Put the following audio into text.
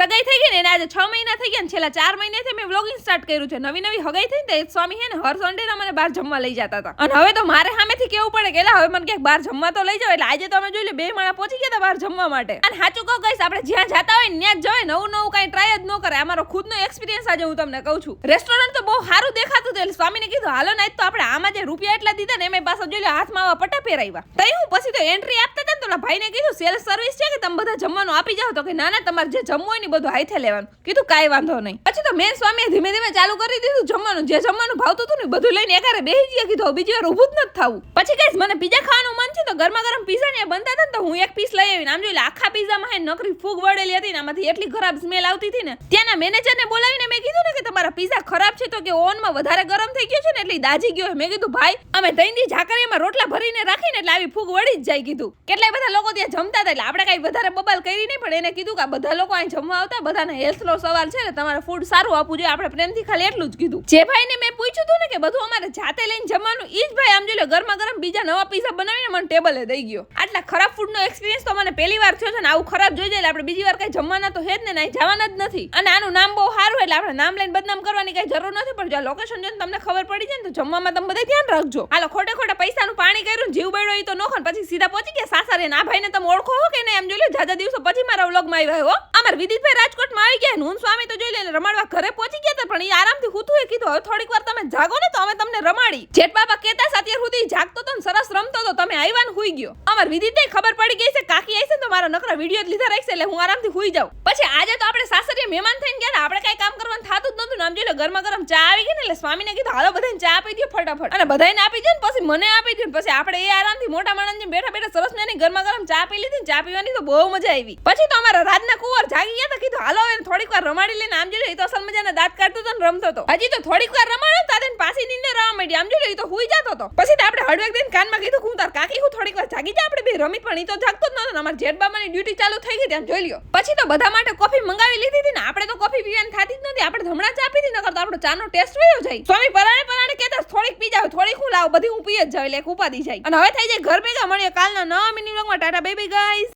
સગાઈ થઈ ગઈ ને આજે 6 મહિના થઈ ગયા ને છેલ્લા 4 મહિનાથી મેં વ્લોગિંગ સ્ટાર્ટ કર્યું છે. નવી હગાઈ થઈ ને સ્વામી હે ને હર સન્ડે ના મને બહાર જમવા લઈ જતા હતા. અને હવે તો મારે સામેથી કેવું પડે કે હવે મને ક્યાંક બહાર જમવા તો લઈ જાવ. એટલે આજે તો અમે જોઈ લે 2 માણા પહોંચી ગયા હતા બહાર જમવા માટે. અને સાચું કહું ગાઈસ, આપણે જ્યાં જતા હોય ને ત્યાં જ જવાય, નવું કઈ ટ્રાય જ ન કરે. અમારો ખુદનો એક્સપિરિયન્સ આજે હું તમને કહું છું. રેસ્ટોરન્ટ તો બહુ સારું દેખાતું હતું એટલે સ્વામીને કીધું હાલો ને તો આપણે આમાં જે રૂપિયા એટલા દીધા ને એમાં પાછો જોઈ લે હાથમાં આવા પટ્ટા પહેરાવ્યા. તઈ હું પછી તો એન્ટ્રી આપતા હતા ને તો ભાઈને કીધું સેલ્સ સર્વિસ છે કે તમે બધા જમવાનું આપી જાવ. તો કે ના ના, તમારે જે જમવું હોય ને બધું હાથે લેવાનું. કીધું કાંઈ વાંધો નહીં. પછી તો મેં સ્વામીએ ધીમે ધીમે ચાલુ કરી દીધું જમવાનું. જે જમવાનું ભાવતું હતું ને બધું લઈને એકારે બેસી ગયા. કીધું બીજી વાર ઊભું જ નથી થવું. પછી ગાઈસ મને પીઝા ખાવાનું મન છે તો ગરમા ગરમ પીઝા ને બનતા હતા ને તો હું એક પીસ લઈ આવીને આમ જોઈ લે આખા પીઝામાં હે નકરી ફૂગ વળેલી હતી ને આમાંથી એટલી ખરાબ સ્મેલ આવતી હતી ને. ત્યાંના મેનેજરને બોલાવીને મેં કીધું ને કે તમારા પીઝા ખરાબ છે તો કે ઓવનમાં વધારે ગરમ થઈ ગયો છે ને એટલે દાજી ગયો. મેં કીધું ભાઈ અમે તઈની ઝાકરીમાં રોટલા ભરીને રાખીને એટલે આવી ફૂગ વળી જ જાય. કીધું કેટલાય બધા લોકો ત્યાં જમતા હતા એટલે આપણે કઈ વધારે બબાલ કરી નહીં, પણ એને કીધું કે બધા લોકો અહીં જમવા આવતા, બધાને હેલ્થનો સવાલ છે ને તમારે ફૂડ સારું આપવું જોઈએ. આપણે પ્રેમથી ખાલી એટલું જ કીધું. જે ભાઈને મેં પૂછ્યું હતું ને કે બધું અમારે જાતે લઈને જમવાનું, ઈ જ ભાઈ આમ જોઈ લો ગરમા ગરમ બીજા નવા પીઝા બનાવીને મને ટેબલે દઈ ગયો. આટલા ખરાબ ફૂડનો એક્સપિરિયન્સ તો મને પહેલી વાર થયો છે ને. આવું ખરાબ જોઈ જાય આપણે બીજી વાર કઈ જમવાના તો હે જ ને, જવાના જ નથી. અને આનું નામ બહુ સારું એટલે આપણે નામ લઈને બદનામ કરવાની કઈ જરૂર નથી. પણ જો લોકેશન જોઈને તમને ખબર પડી જાય ને તો જમવામાં તમે બધા ધ્યાન રાખજો. હાલો ખોટે પૈસાનું પાણી કર્યું, જીવ બળ્યો ઈ તો નોખો ને પછી સીધા પહોંચી ગયા સાસરે. આ ભાઈને તમે ઓળખો હો કે નહીં એમ જોઈ લો. જાજા દિવસો પછી મારા વ્લોગમાં આવ્યા હો. અમાર વિદિતભાઈ રાજકોટમાં આવી ગયા. હું સ્વામી તો જોઈ લે રમાડવા ઘરે પહોંચી ગયા હતા, પણ એ આરામથી હુતું એ કીધું હવે થોડીક વાર તમે જાગો ને તો અમે તમને રમાડી. જેઠ બાબા કહેતા અત્યાર સુધી જાગતો તો ને સરસ રમતો તો તમે આવ્યા ને હુઈ ગયો. અમાર વિદિતભાઈ ખબર પડી ગઈ છે કાકી આવી છે ને તો મારા નકરા વિડીયો જ લીધા રાખશે એટલે હું આરામથી હુઈ જાઉં. પછી આજે તો આપણે સાસરીએ મહેમાન થઈને ગયા. આપણે કઈ કામ કરવાનું થતું જ નતું. નામ જોઈ લો ગરમા ગરમ ચા આવી ગઈ ને એટલે સ્વામીને કીધું હાલો બધાને ચા આપી દો ફટાફટ. અને બધાને આપી દો ને પછી મને આપી દો. પછી આપણે એ આરામથી મોટા માણસને બેઠા સરસ નાની ગરમા ગરમ ચા પી લીધી. ચા પીવાની તો બહુ મજા આવી. પછી તો અમારા રાજના કુંવર જાગી ગયા હતા. કીધું હાલો એને થોડીક વાર રમાડી લઈને આમ જોઈ લો તો અસલ મજાના દાંત કાઢતો હતો ને રમતો હતો. હજી તો થોડીક વાર રમાડ્યો તારે પાછી નીંદર આવવા માંડી. આમ જોઈ લો તો હુઈ જતો હતો. પછી તો આપણે હળવેક દઈને કાનમાં કીધું હું તાર કાકી હું થોડીક વાર જાગી જા આપણે બે રમી, પણ ઈ તો જાગતો જ નતો. અમાર જેઠબામાની ડ્યુટી ચાલુ થઈ ગઈ ત્યાં જોઈ લ્યો. પછી તો બધા માટે કોફી મંગાવી લીધી હતી ને. આપણે તો કોફી પીવાની થાતી જ નથી. આપણે હમણાં ચા પીધી નકર તો આપણો ચાનો ટેસ્ટ વયો જાય. સ્વામી પરાણે કહેતા થોડીક પી જાવ, થોડીક હું લાવ, બધી હું પી જ જાવ એટલે એક ઉપાદી જાય. અને હવે થઈ જાય ઘર ભેગા. મળીએ કાલના નવા મિની વ્લોગમાં. Tata bye bye guys.